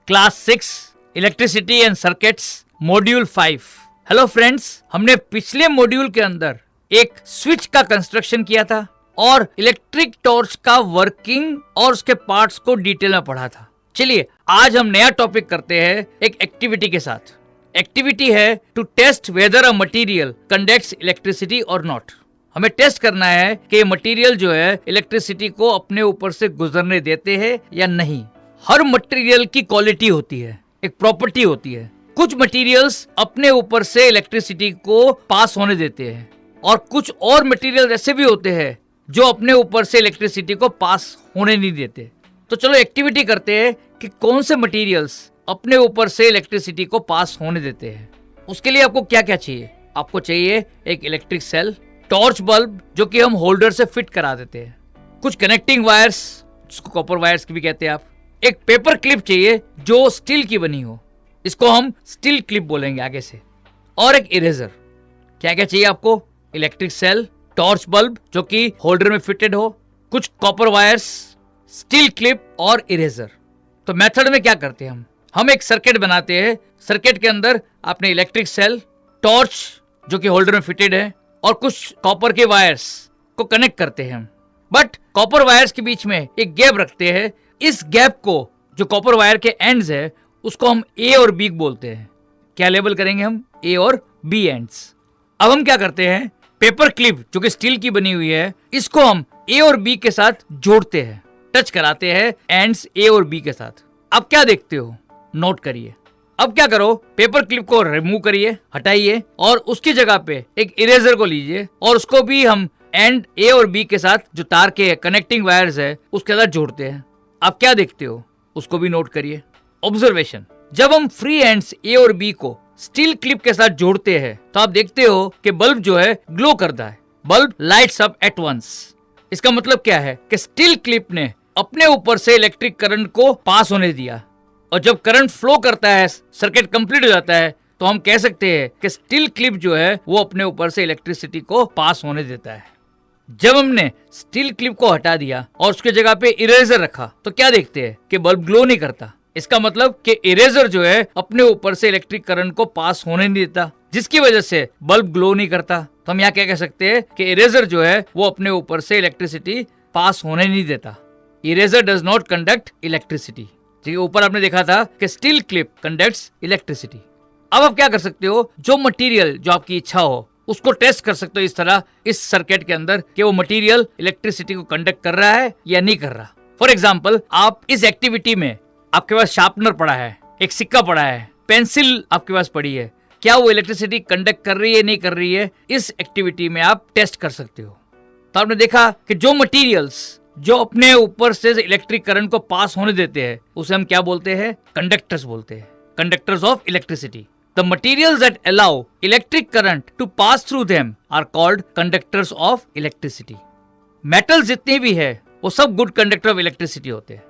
Class 6 electricity and circuits module 5। Hello friends, हमने पिछले module के अंदर एक स्विच का कंस्ट्रक्शन किया था और इलेक्ट्रिक टॉर्च का वर्किंग और उसके पार्ट्स को डिटेल में पढ़ा था। चलिए आज हम नया टॉपिक करते हैं एक एक्टिविटी के साथ। एक्टिविटी है to test whether a material conducts electricity और नॉट। हमें टेस्ट करना है कि मटेरियल जो है इलेक्ट्रिसिटी को अपने ऊपर से गुजरने देते हैं या नहीं। हर मटेरियल की क्वालिटी होती है, एक प्रॉपर्टी होती है। कुछ मटेरियल्स अपने ऊपर से इलेक्ट्रिसिटी को पास होने देते हैं और कुछ और मटेरियल ऐसे भी होते हैं जो अपने ऊपर से इलेक्ट्रिसिटी को पास होने नहीं देते। तो चलो एक्टिविटी करते हैं कि कौन से मटेरियल्स अपने ऊपर से इलेक्ट्रिसिटी को पास होने देते हैं। उसके लिए आपको क्या क्या चाहिए? आपको चाहिए एक इलेक्ट्रिक सेल, टॉर्च बल्ब जो कि हम होल्डर से फिट करा देते हैं, कुछ कनेक्टिंग वायर्स जिसको कॉपर वायर्स भी कहते हैं आप, एक पेपर क्लिप चाहिए जो स्टील की बनी हो, इसको हम स्टील क्लिप बोलेंगे आगे से, और एक इरेजर। क्या क्या चाहिए आपको? इलेक्ट्रिक सेल, टॉर्च बल्ब जो कि होल्डर में फिटेड हो, कुछ कॉपर वायर्स, स्टील क्लिप और इरेजर। तो मेथड में क्या करते हैं हम एक सर्किट बनाते हैं। सर्किट के अंदर आपने इलेक्ट्रिक सेल, टॉर्च जो कि होल्डर में फिटेड है और कुछ कॉपर के वायर्स को कनेक्ट करते हैं हम। बट कॉपर वायर्स के बीच में एक गैप रखते हैं। इस गैप को जो कॉपर वायर के एंड्स है उसको हम ए और बी बोलते हैं। क्या लेबल करेंगे हम? ए और बी एंड्स। अब हम क्या करते हैं, पेपर क्लिप जो कि स्टील की बनी हुई है इसको हम ए और बी के साथ जोड़ते हैं, टच कराते हैं एंड्स ए और बी के साथ। अब क्या देखते हो? नोट करिए। अब क्या करो, पेपर क्लिप को रिमूव करिए, हटाइए और उसकी जगह पे एक इरेजर को लीजिए और उसको भी हम एंड ए और बी के साथ जो तार के कनेक्टिंग वायर्स है उसके साथ जोड़ते हैं। अब क्या देखते हो उसको भी नोट करिए। ऑब्जर्वेशन, जब हम फ्री एंड्स ए और बी को स्टील क्लिप के साथ जोड़ते हैं तो आप देखते हो कि बल्ब जो है ग्लो करता है, bulb lights up at once. इसका मतलब क्या है कि स्टील क्लिप ने अपने ऊपर से इलेक्ट्रिक करंट को पास होने दिया और जब करंट फ्लो करता है, सर्किट कंप्लीट हो जाता है, तो हम कह सकते हैं कि स्टील क्लिप जो है वो अपने ऊपर से इलेक्ट्रिसिटी को पास होने देता है। जब हमने स्टील क्लिप को हटा दिया और उसके जगह पे इरेजर रखा तो क्या देखते हैं कि बल्ब ग्लो नहीं करता। इसका मतलब कि इरेजर जो है अपने ऊपर से इलेक्ट्रिक करंट को पास होने नहीं देता, जिसकी वजह से बल्ब ग्लो नहीं करता। तो हम यहाँ क्या कह सकते हैं कि इरेजर जो है वो अपने ऊपर से इलेक्ट्रिसिटी पास होने नहीं देता। Eraser does not conduct electricity. ऊपर आपने देखा था कि स्टील क्लिप कंडक्ट्स इलेक्ट्रिसिटी। अब आप क्या कर सकते हो, जो मटेरियल जो आपकी इच्छा हो उसको टेस्ट कर सकते हो इस तरह इस सर्किट के अंदर कि वो मटेरियल इलेक्ट्रिसिटी को कंडक्ट कर रहा है या नहीं कर रहा। फॉर एग्जाम्पल, आप इस एक्टिविटी में आपके पास शार्पनर पड़ा है, एक सिक्का पड़ा है, पेंसिल आपके पास पड़ी है, क्या वो इलेक्ट्रिसिटी कंडक्ट कर रही है नहीं कर रही है, इस एक्टिविटी में आप टेस्ट कर सकते हो। तो आपने देखा कि जो मटेरियल्स जो अपने ऊपर से इलेक्ट्रिक करंट को पास होने देते हैं उसे हम क्या बोलते हैं? कंडक्टर्स बोलते हैं, conductors of electricity. The materials that allow electric current to pass through them are called conductors of electricity. Metals जितने भी है वो सब गुड कंडक्टर ऑफ इलेक्ट्रिसिटी होते हैं।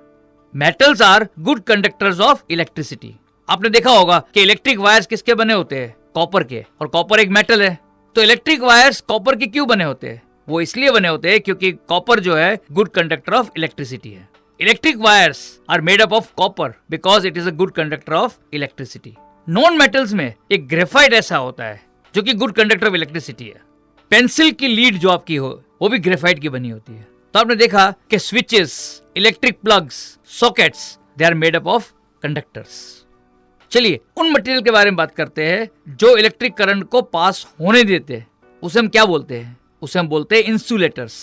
Metals are good conductors of electricity. आपने देखा होगा कि इलेक्ट्रिक वायर्स किसके बने होते हैं? कॉपर के, और कॉपर एक मेटल है। तो इलेक्ट्रिक वायर्स कॉपर के क्यों बने होते हैं? वो इसलिए बने होते हैं क्योंकि कॉपर जो है गुड कंडक्टर ऑफ इलेक्ट्रिसिटी है। Electric wires are made up of copper because it is a good conductor of electricity. Non metals में एक ग्रेफाइट ऐसा होता है जो कि गुड कंडक्टर ऑफ इलेक्ट्रिसिटी है। पेंसिल की लीड जो आपकी हो वो भी ग्रेफाइट की बनी होती है। तो आपने देखा कि switches, electric plugs, sockets, they are made up of conductors. चलिए उन मटेरियल के बारे में बात करते हैं जो इलेक्ट्रिक करंट को पास होने देते हैं। उसे हम क्या बोलते हैं? उसे हम बोलते हैं insulators.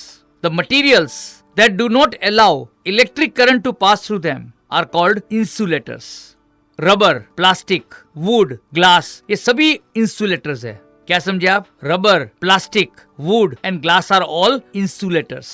The materials that do not allow electric current to pass through them are called insulators. Rubber, plastic, wood, glass, ये सभी इंसुलेटर्स है। क्या समझे आप? Rubber, plastic, wood and glass are all insulators.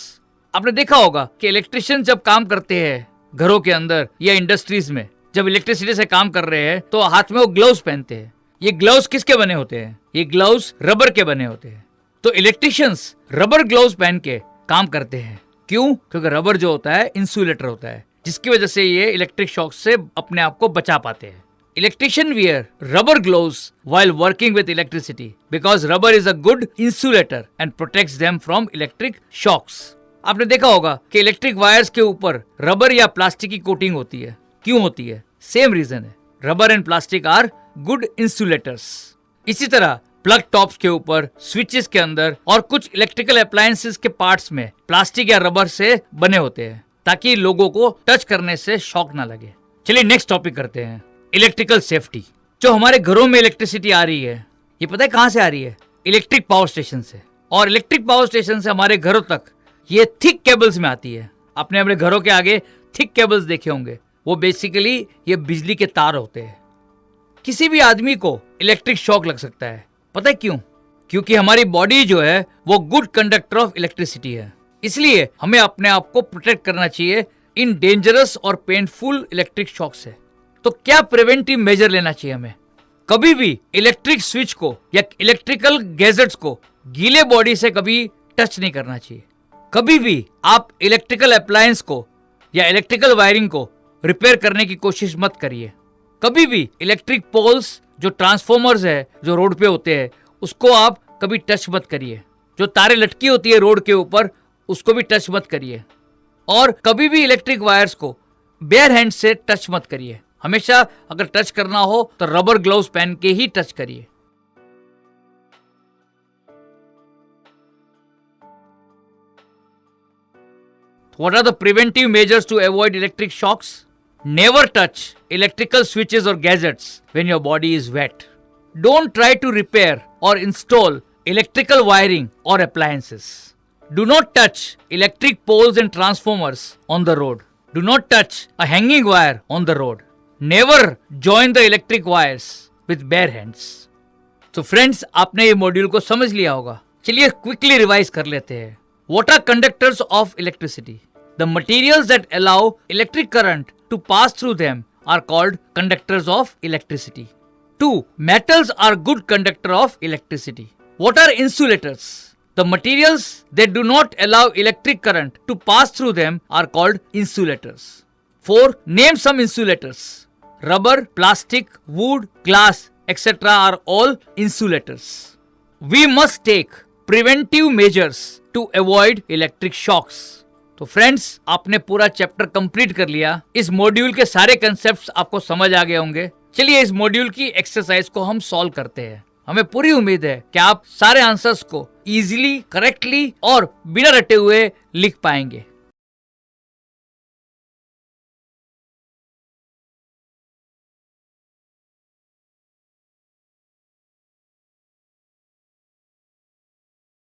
आपने देखा होगा कि इलेक्ट्रिशियन जब काम करते हैं घरों के अंदर या इंडस्ट्रीज में, जब इलेक्ट्रिसिटी से काम कर रहे हैं तो हाथ में वो ग्लव्स पहनते हैं। ये ग्लव्स किसके बने होते हैं? ये ग्लव्स रबर के बने होते हैं। तो इलेक्ट्रिशियंस रबर ग्लव्स पहन के काम करते हैं। क्यों? क्योंकि रबर जो होता है इंसुलेटर होता है, जिसकी वजह से ये इलेक्ट्रिक शॉक से अपने आप को बचा पाते हैं। Electrician wear rubber gloves while working with electricity because rubber is a good insulator and protects them from electric shocks। आपने देखा होगा कि इलेक्ट्रिक वायर्स के ऊपर रबर या प्लास्टिक की कोटिंग होती है। क्यों होती है? सेम रीजन है, rubber and plastic are good insulators. इसी तरह प्लग टॉप्स के ऊपर, स्विचेस के अंदर और कुछ इलेक्ट्रिकल अप्लायंसेस के पार्ट्स में प्लास्टिक या रबर से बने होते हैं ताकि लोगों को टच करने से शॉक ना लगे। चलिए नेक्स्ट टॉपिक करते हैं, इलेक्ट्रिकल सेफ्टी। जो हमारे घरों में इलेक्ट्रिसिटी आ रही है, ये पता है कहां से आ रही है? इलेक्ट्रिक पावर स्टेशन से। और इलेक्ट्रिक पावर स्टेशन से हमारे घरों तक ये थिक केबल्स में आती है। आपने अपने घरों के आगे थिक केबल्स देखे होंगे, वो बेसिकली ये बिजली के तार होते हैं। किसी भी आदमी को इलेक्ट्रिक शॉक लग सकता है, पता है क्यों? क्योंकि हमारी बॉडी जो है वो गुड कंडक्टर ऑफ इलेक्ट्रिसिटी है। इसलिए हमें अपने आप को प्रोटेक्ट करना चाहिए इन डेंजरस और पेनफुल इलेक्ट्रिक शॉक से। तो क्या प्रिवेंटिव मेजर लेना चाहिए हमें? कभी भी इलेक्ट्रिक स्विच को या इलेक्ट्रिकल गैजेट्स को गीले बॉडी से कभी टच नहीं करना चाहिए। कभी भी आप इलेक्ट्रिकल अप्लायंस को या इलेक्ट्रिकल वायरिंग को रिपेयर करने की कोशिश मत करिए। कभी भी इलेक्ट्रिक पोल्स, जो ट्रांसफॉर्मर्स है जो रोड पे होते हैं, उसको आप कभी टच मत करिए। जो तारें लटकी होती है रोड के ऊपर, उसको भी टच मत करिए। और कभी भी इलेक्ट्रिक वायर्स को बेयर हैंड से टच मत करिए। हमेशा अगर टच करना हो तो रबर ग्लव्स पहन के ही टच करिए। What are the preventive measures to avoid electric shocks? Never touch electrical switches or gadgets when your body is wet. Don't try to repair or install electrical wiring or appliances. Do not touch electric poles and transformers on the road. Do not touch a hanging wire on the road. Never join the electric wires with bare hands. So friends, आपने ये module को समझ लिया होगा। चलिए quickly revise कर लेते हैं। What are conductors of electricity? The materials that allow electric current to pass through them are called conductors of electricity. 2. Metals are good conductor of electricity. What are insulators? The materials that do not allow electric current to pass through them are called insulators. 4. Name some insulators. Rubber, plastic, wood, glass, etc. are all insulators. We must take preventive measures to avoid electric shocks. तो friends, आपने पूरा chapter complete कर लिया। इस module के सारे concepts आपको समझ आ गए होंगे। चलिए इस मॉड्यूल की एक्सरसाइज को हम सॉल्व करते हैं। हमें पूरी उम्मीद है कि आप सारे आंसर्स को इजीली, करेक्टली और बिना रटे हुए लिख पाएंगे।